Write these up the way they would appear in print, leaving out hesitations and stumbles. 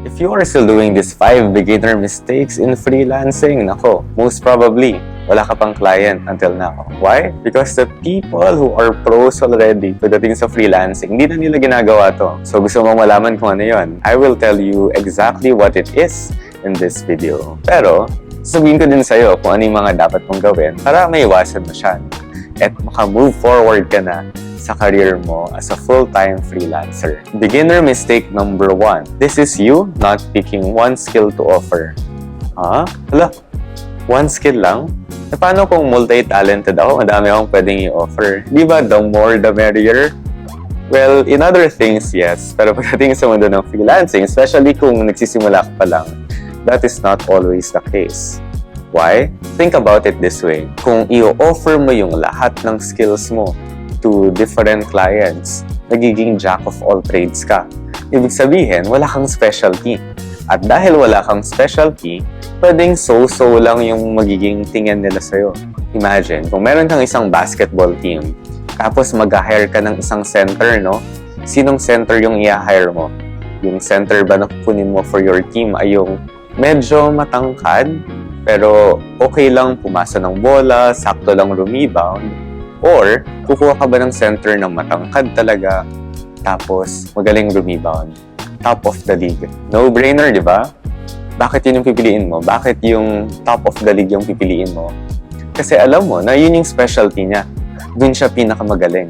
If you are still doing these 5 beginner mistakes in freelancing, nako, most probably, wala ka pang client until now. Why? Because the people who are pros already pagdating sa freelancing, hindi na nila ginagawa to. So gusto mong malaman kung ano yun? I will tell you exactly what it is in this video. Pero, sabihin ko din sa'yo kung ano yung mga dapat mong gawin para maiwasan mo siya. At maka-move forward ka na sa career mo as a full-time freelancer. Beginner mistake number 1. This is you not picking one skill to offer. Ha? Hala, one skill lang? E paano kung multi-talented ako? Madami akong pwedeng i-offer. Di ba the more the merrier? Well, in other things, yes. Pero pagdating sa mundo ng freelancing, especially kung nagsisimula ka pa lang, that is not always the case. Why? Think about it this way. Kung i-offer mo yung lahat ng skills mo to different clients, nagiging jack of all trades ka. Ibig sabihin, wala kang specialty. At dahil wala kang specialty, pwedeng so-so lang yung magiging tingin nila sa'yo. Imagine, kung meron kang isang basketball team, tapos mag-hire ka ng isang center, no? Sinong center yung i-hire mo? Yung center ba na kukunin mo for your team ay yung medyo matangkad, pero okay lang pumasa ng bola, sakto lang rebound? Or, kukuha ka ba ng center na matangkad talaga, tapos magaling rebound? Top of the league. No-brainer, di ba? Bakit yun yung pipiliin mo? Bakit yung top of the league yung pipiliin mo? Kasi alam mo na yun yung specialty niya. Doon siya pinakamagaling.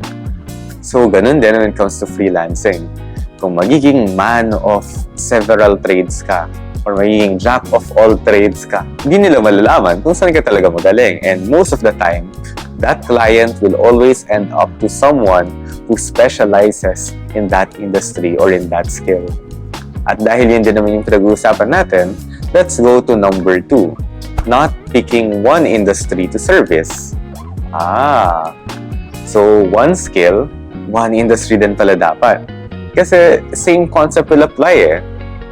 So, ganun din when it comes to freelancing. Kung magiging man of several trades ka, or magiging jack of all trades ka, hindi nila malalaman kung saan ka talaga magaling. And most of the time, that client will always end up to someone who specializes in that industry or in that skill. At dahil yun din naman yung pinag-uusapan natin, let's go to number 2. Not picking one industry to service. So one skill, one industry din pala dapat. Kasi same concept will apply eh.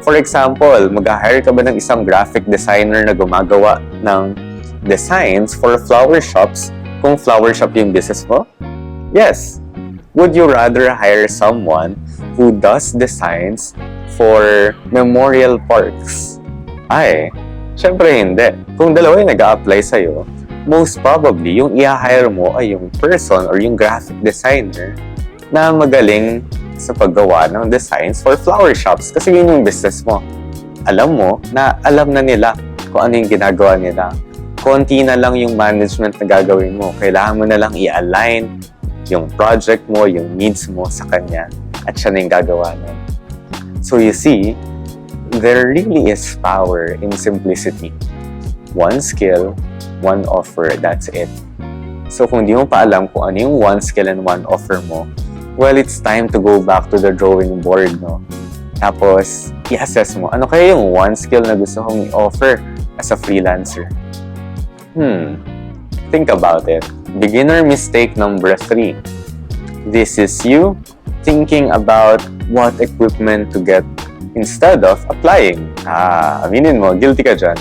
For example, mag-hire ka ba ng isang graphic designer na gumagawa ng designs for flower shops kung flower shop yung business mo? Yes. Would you rather hire someone who does designs for memorial parks? Ay, syempre hindi. Kung dalawa yung nag-a-apply sa'yo, most probably yung i-hire mo ay yung person or yung graphic designer na magaling sa paggawa ng designs for flower shops kasi yun yung business mo. Alam mo na alam na nila kung ano yung ginagawa nila. Konti na lang yung management na gagawin mo. Kailangan mo na lang i-align yung project mo, yung needs mo sa kanya at siya na yung gagawa nun. So you see, there really is power in simplicity. One skill, one offer, that's it. So kung di mo pa alam kung ano yung one skill and one offer mo, well, it's time to go back to the drawing board, no? Tapos, i-assess mo, ano kaya yung one skill na gusto kong i-offer as a freelancer? Think about it. Beginner mistake number 3. This is you thinking about what equipment to get instead of applying. Aminin mo, guilty ka dyan.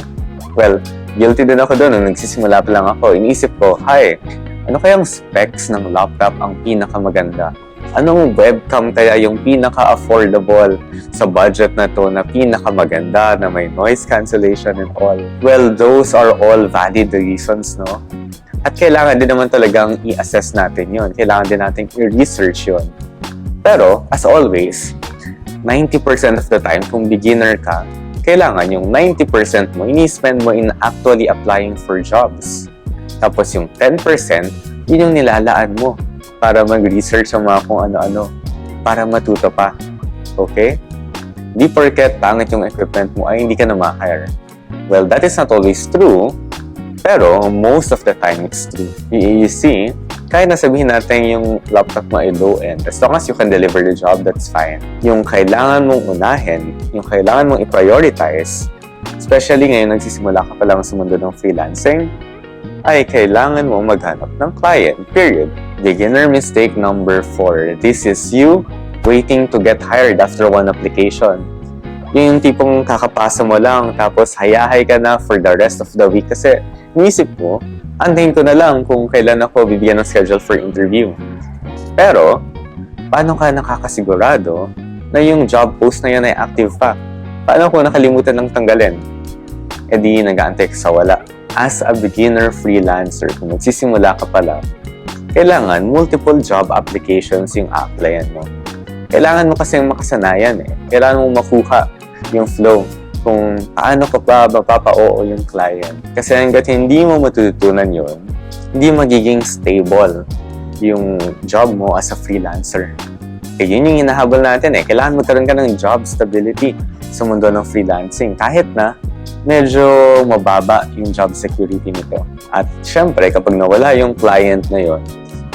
Well, guilty din ako doon nung nagsisimula pa lang ako. Iniisip ko, ano kayang specs ng laptop ang pinakamaganda? Anong webcam kaya yung pinaka-affordable sa budget na to na pinakamaganda na may noise cancellation and all? Well, those are all valid reasons, no? At kailangan din naman talagang i-assess natin yon. Kailangan din natin i-research yon. Pero, as always, 90% of the time, kung beginner ka, kailangan yung 90% mo, ini-spend mo in actually applying for jobs. Tapos yung 10%, yun yung nilalaan mo para mag-research sa mga kung ano-ano, para matuto pa. Okay? Di porket pangit yung equipment mo ay hindi ka na ma-hire. Well, that is not always true, pero most of the time it's true. You see, kahit nasabihin natin yung laptop mo ay low-end, as long as you can deliver the job, that's fine. Yung kailangan mong unahin, yung kailangan mong i-prioritize, especially ngayon nagsisimula ka pa lang sa mundo ng freelancing, ay kailangan mo maghanap ng client, period. Beginner mistake number 4. This is you waiting to get hired after one application. Yung tipong kakapasa mo lang, tapos hayahay ka na for the rest of the week kasi inisip mo, antayin ko na lang kung kailan ako bibigyan ng schedule for interview. Pero, paano ka nakakasigurado na yung job post na yun ay active pa? Paano kung nakalimutan ng tanggalin? E di nag-aantay ka sa wala. As a beginner freelancer, kung magsisimula ka pala, kailangan multiple job applications yung applyan mo. Kailangan mo kasing makasanayan eh. Kailangan mo makuha yung flow kung paano ka pa mapapa-oo yung client. Kasi hanggat hindi mo matututunan yun, hindi magiging stable yung job mo as a freelancer. Kaya yun yung hinahabol natin eh. Kailangan magkaroon ka ng job stability sa mundo ng freelancing. Kahit na medyo mababa yung job security nito. At syempre, kapag nawala yung client na yun,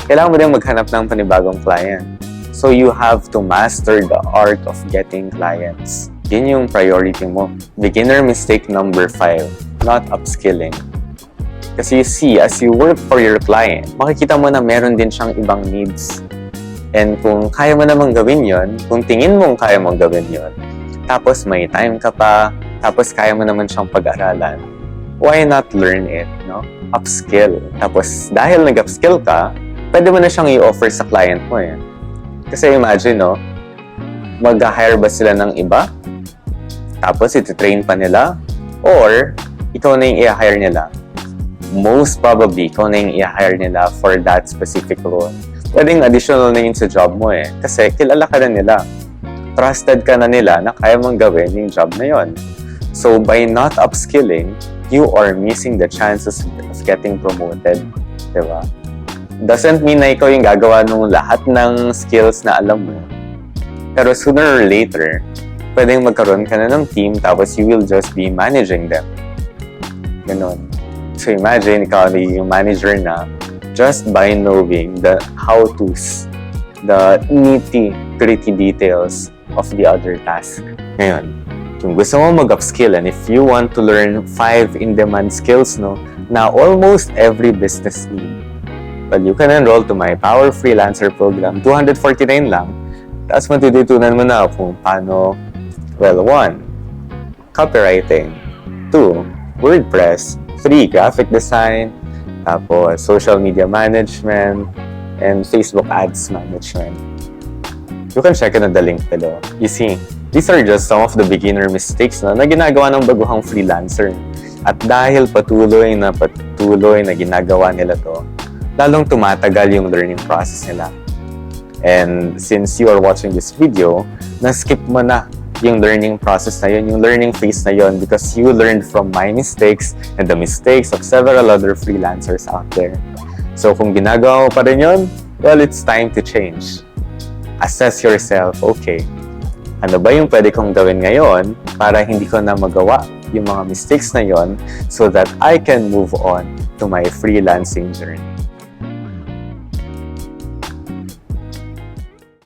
kailangan mo din maghanap ng panibagong client. So you have to master the art of getting clients. Yun yung priority mo. Beginner mistake number 5, not upskilling. Kasi you see, as you work for your client, makikita mo na meron din siyang ibang needs. And kung kaya mo namang gawin yon, kung tingin mong kaya mong gawin yon, tapos may time ka pa, tapos kaya mo naman siyang pag-aralan, why not learn it, no? Upskill. Tapos dahil nag-upskill ka, pwede mo na siyang i-offer sa client mo eh. Kasi imagine, no, mag-hire ba sila ng iba? Tapos iti-train pa nila? Or ikaw na yung i-hire nila? Most probably, ikaw na yung i-hire nila for that specific role. Pwedeng additional na yun sa job mo eh. Kasi kilala ka na nila. Trusted ka na nila na kaya mong gawin yung job na yon. So, by not upskilling, you are missing the chances of getting promoted. Diba? Doesn't mean na ikaw yung gagawa ng lahat ng skills na alam mo. Pero sooner or later, pwedeng magkaroon ka na ng team tapos you will just be managing them. Ganon. So, imagine, ikaw yung manager na just by knowing the how-tos, the nitty-gritty details of the other task. Ngayon, kung gusto mo mag-upskill and if you want to learn 5 in-demand skills, no, na almost every business need, well, you can enroll to my Power Freelancer program. 249 lang. Tapos matututunan mo na kung paano, well, 1, copywriting. 2, WordPress. 3, graphic design. Tapos, social media management. And Facebook ads management. You can check it on the link below. You see, these are just some of the beginner mistakes na ginagawa ng baguhang freelancer. At dahil patuloy na ginagawa nila to, lalong tumatagal yung learning process nila. And since you are watching this video, na-skip mo na yung learning process na yun, yung learning phase na yun, because you learned from my mistakes and the mistakes of several other freelancers out there. So kung ginagawa mo pa rin yun, well, it's time to change. Assess yourself, okay, ano ba yung pwede kong gawin ngayon para hindi ko na magawa yung mga mistakes na yon so that I can move on to my freelancing journey.